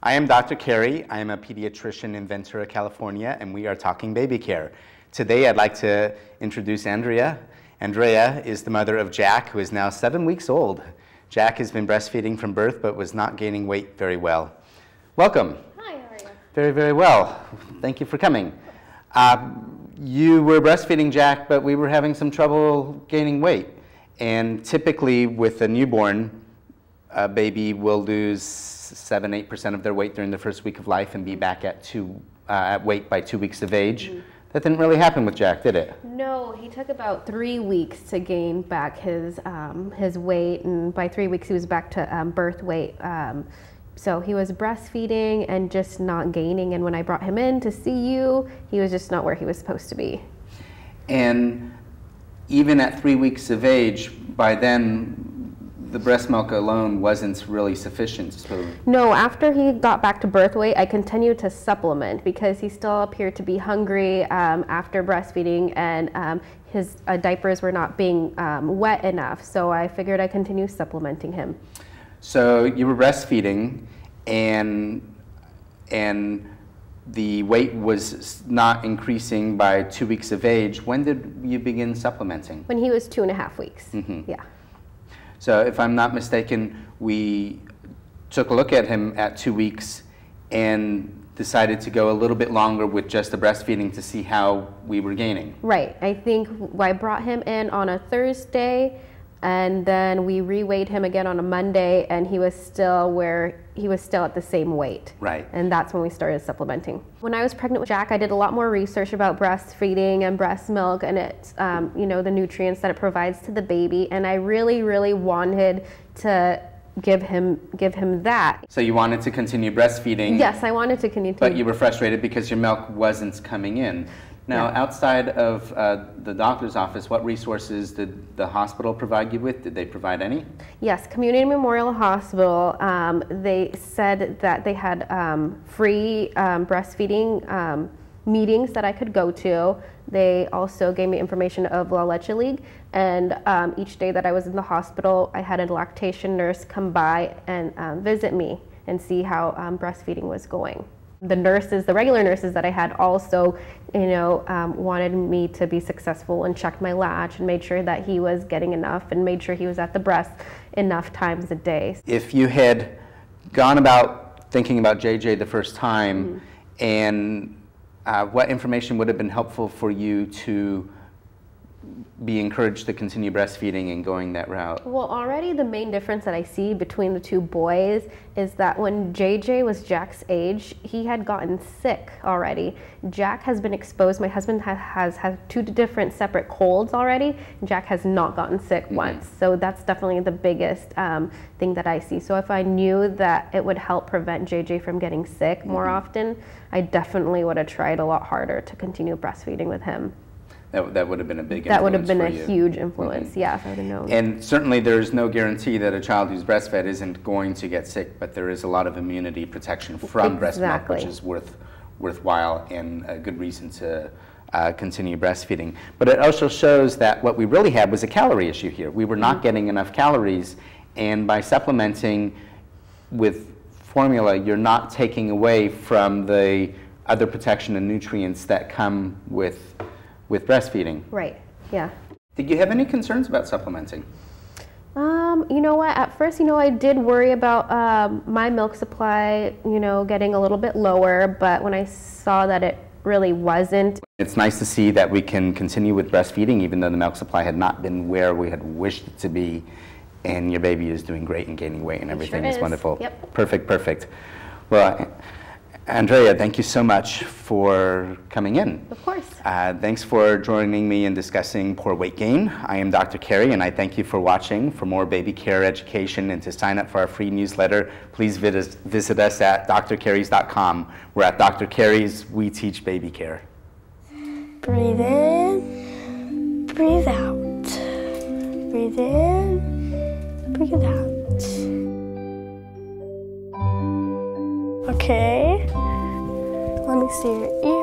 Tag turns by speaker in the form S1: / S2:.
S1: I am Dr. Carey. I am a pediatrician in Ventura, California, and we are talking baby care. Today I'd like to introduce Andrea. Andrea is the mother of Jack, who is now 7 weeks old. Jack has been breastfeeding from birth, but was not gaining weight very well. Welcome.
S2: Hi, how are you?
S1: Very, very well. Thank you for coming. You were breastfeeding Jack, but we were having some trouble gaining weight. And typically with a newborn, a baby will lose 7–8% of their weight during the first week of life and be back at weight by 2 weeks of age. Mm-hmm. That didn't really happen with Jack, did it?
S2: No, he took about 3 weeks to gain back his weight, and by 3 weeks he was back to birth weight. So he was breastfeeding and just not gaining, and when I brought him in to see you, he was just not where he was supposed to be.
S1: And even at 3 weeks of age, by then, the breast milk alone wasn't really sufficient. So.
S2: No, after he got back to birth weight, I continued to supplement because he still appeared to be hungry after breastfeeding, and his diapers were not being wet enough. So I figured I'd continue supplementing him.
S1: So you were breastfeeding, and the weight was not increasing by 2 weeks of age. When did you begin supplementing?
S2: When he was 2.5 weeks.
S1: Mm-hmm.
S2: Yeah.
S1: So if I'm not mistaken, we took a look at him at 2 weeks and decided to go a little bit longer with just the breastfeeding to see how we were gaining.
S2: Right. I think I brought him in on a Thursday, and then we reweighed him again on a Monday, and he was still at the same weight.
S1: Right.
S2: And that's when we started supplementing. When I was pregnant with Jack, I did a lot more research about breastfeeding and breast milk and its, the nutrients that it provides to the baby, and I really, really wanted to give him that.
S1: So you wanted to continue breastfeeding?
S2: Yes, I wanted to continue.
S1: But you were frustrated because your milk wasn't coming in. Now,
S2: yeah.
S1: Outside of the doctor's office, what resources did the hospital provide you with? Did they provide any?
S2: Yes, Community Memorial Hospital. They said that they had free breastfeeding meetings that I could go to. They also gave me information of La Leche League, and each day that I was in the hospital, I had a lactation nurse come by and visit me and see how breastfeeding was going. The regular nurses that I had also, wanted me to be successful and checked my latch and made sure that he was getting enough and made sure he was at the breast enough times a day.
S1: If you had gone about thinking about JJ the first time, mm-hmm. and what information would have been helpful for you to be encouraged to continue breastfeeding and going that route?
S2: Well, already the main difference that I see between the two boys is that when JJ was Jack's age, he had gotten sick already. Jack has been exposed. My husband has had 2 different separate colds already. Jack has not gotten sick mm-hmm. once. So that's definitely the biggest thing that I see. So if I knew that it would help prevent JJ from getting sick more mm-hmm. often, I definitely would have tried a lot harder to continue breastfeeding with him.
S1: That would have been a big influence.
S2: That would have been a
S1: you.
S2: huge influence,
S1: mm-hmm.
S2: yeah, if I would have known.
S1: And certainly there's no guarantee that a child who's breastfed isn't going to get sick, but there is a lot of immunity protection from breast milk, which is worthwhile and a good reason to continue breastfeeding. But it also shows that what we really had was a calorie issue here. We were not mm-hmm. getting enough calories, and by supplementing with formula, you're not taking away from the other protection and nutrients that come with breastfeeding.
S2: Right, yeah.
S1: Did you have any concerns about supplementing?
S2: You know what, at first, I did worry about my milk supply, getting a little bit lower, but when I saw that it really wasn't.
S1: It's nice to see that we can continue with breastfeeding even though the milk supply had not been where we had wished it to be, and your baby is doing great and gaining weight and everything is wonderful.
S2: Yep.
S1: Perfect. Well, Andrea, thank you so much for coming in.
S2: Of course.
S1: Thanks for joining me in discussing poor weight gain. I am Dr. Carey, and I thank you for watching. For more baby care education and to sign up for our free newsletter, please visit us at drcareys.com. We're at Dr. Carey's, we teach baby care.
S3: Breathe in, breathe out. Breathe in, breathe out. Okay, let me see your ear.